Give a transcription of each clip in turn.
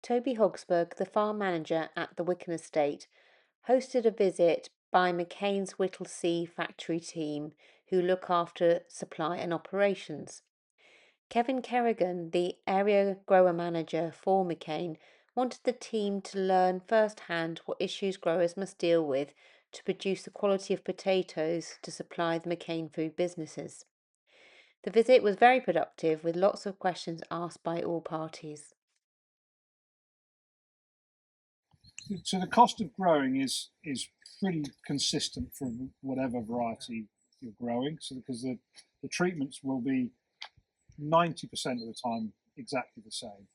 Toby Hogsburgh, the farm manager at the Wicken Estate, hosted a visit by McCain's Whittlesea factory team who look after supply and operations. Kevin Kerrigan, the area grower manager for McCain, wanted the team to learn firsthand what issues growers must deal with to produce the quality of potatoes to supply the McCain food businesses. The visit was very productive with lots of questions asked by all parties. So the cost of growing is pretty consistent for whatever variety you're growing. So because the treatments will be 90% of the time exactly the same.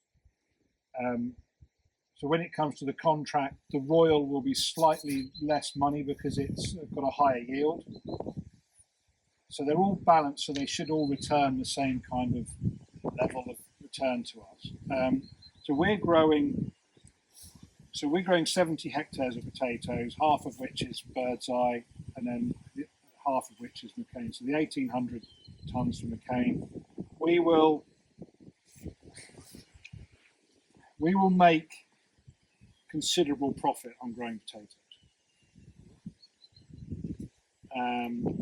So when it comes to the contract, the Royal will be slightly less money because it's got a higher yield. So they're all balanced, so they should all return the same kind of level of return to us. So we're growing 70 hectares of potatoes, half of which is Bird's Eye, and then half of which is McCain. So the 1,800 tonnes from McCain, we will make considerable profit on growing potatoes.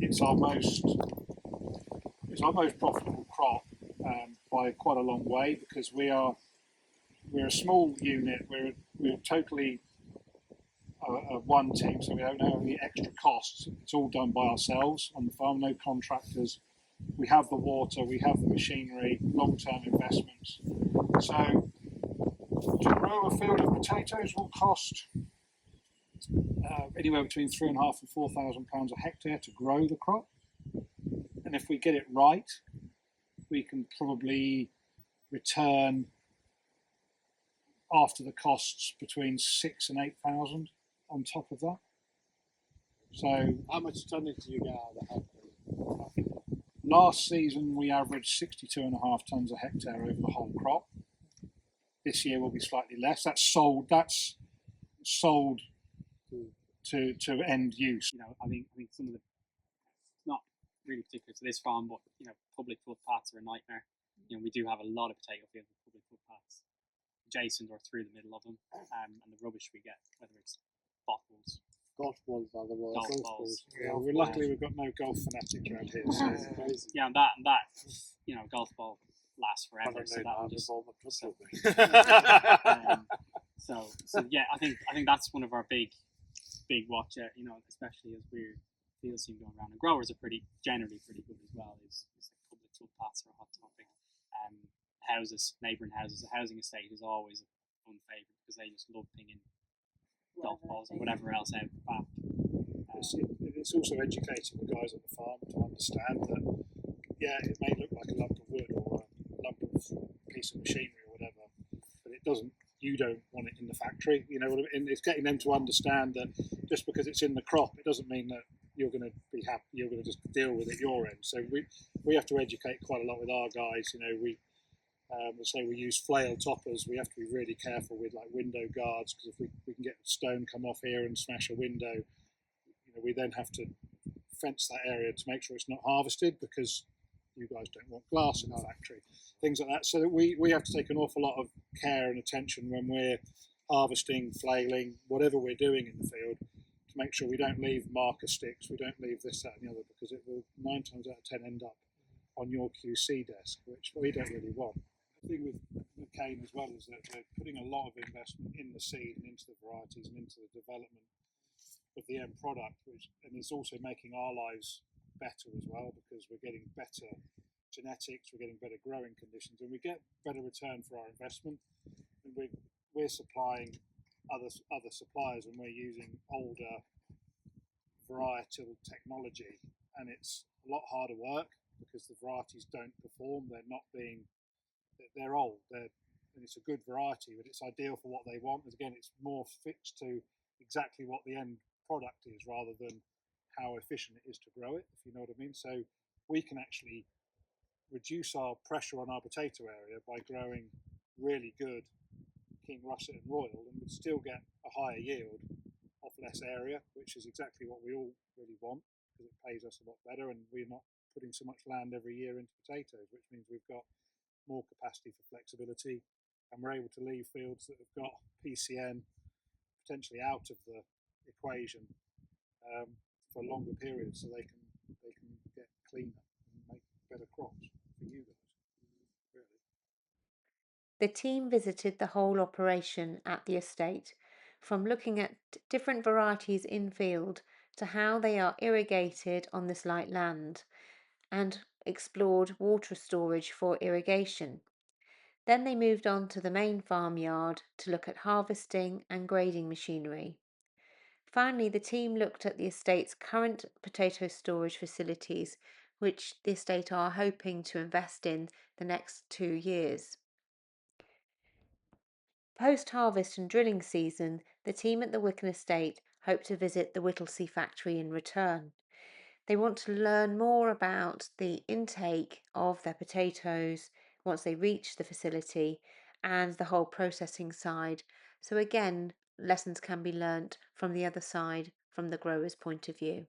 It's our most profitable crop by quite a long way because we're a small unit. We're totally one team, so we don't have any extra costs. It's all done by ourselves on the farm, no contractors. We have the water, we have the machinery, long-term investments. So to grow a field of potatoes will cost anywhere between £3,500 and £4,000 a hectare to grow the crop. And if we get it right, we can probably return after the costs between 6,000 and 8,000 on top of that. So how much tonnage do you get out of the hectare? I think last season we averaged 62.5 tonnes a hectare over the whole crop. This year will be slightly less. That's sold to end use. I think some of the, not really particular to this farm, but public footpaths are a nightmare. We do have a lot of potato fields with public footpaths adjacent or through the middle of them, and the rubbish we get, whether it's bottles, golf balls, by the way. golf balls. Yeah, luckily we've got no golf fanatics around here. So yeah, and that golf ball lasts forever. So that will just so yeah, I think that's one of our big watch out. Especially as we're fields seem going around, and growers are generally pretty good as well. Is public footpaths are a hot topic. Houses, neighbouring houses, a housing estate is always a fun favourite because they just love pinging golf balls and whatever else out the back. It's also educating the guys on the farm to understand that, yeah, it may look like a lump of wood or a lump of piece of machinery or whatever, but it doesn't. You don't want it in the factory. It's getting them to understand that just because it's in the crop, it doesn't mean that you're going to be happy. You're going to just deal with it your end. So we have to educate quite a lot with our guys. We use flail toppers. We have to be really careful with like window guards because if we can get stone come off here and smash a window, we then have to fence that area to make sure it's not harvested because you guys don't want glass in the factory, things like that. So that we have to take an awful lot of care and attention when we're harvesting, flailing, whatever we're doing in the field to make sure we don't leave marker sticks, we don't leave this, that and the other because it will 9 times out of 10 end up on your QC desk, which we don't really want. The thing with McCain as well is that they're putting a lot of investment in the seed and into the varieties and into the development of the end product, and it's also making our lives better as well because we're getting better genetics, we're getting better growing conditions, and we get better return for our investment. And we're supplying other suppliers, and we're using older varietal technology, and it's a lot harder work because the varieties don't perform. They're old, and it's a good variety, but it's ideal for what they want. And again, it's more fixed to exactly what the end product is rather than how efficient it is to grow it, if you know what I mean. So we can actually reduce our pressure on our potato area by growing really good King Russet and Royal, and we'd still get a higher yield off less area, which is exactly what we all really want because it pays us a lot better, and we're not putting so much land every year into potatoes, which means we've got more capacity for flexibility, and we're able to leave fields that have got PCN potentially out of the equation for longer periods, so they can get cleaner and make better crops for you guys. Really. The team visited the whole operation at the estate, from looking at different varieties in field to how they are irrigated on this light land, and explored water storage for irrigation. Then they moved on to the main farmyard to look at harvesting and grading machinery. Finally, the team looked at the estate's current potato storage facilities, which the estate are hoping to invest in the next 2 years. Post-harvest and drilling season, the team at the Wicken Estate hope to visit the Whittlesea factory in return. They want to learn more about the intake of their potatoes once they reach the facility and the whole processing side. So again, lessons can be learnt from the other side, from the grower's point of view.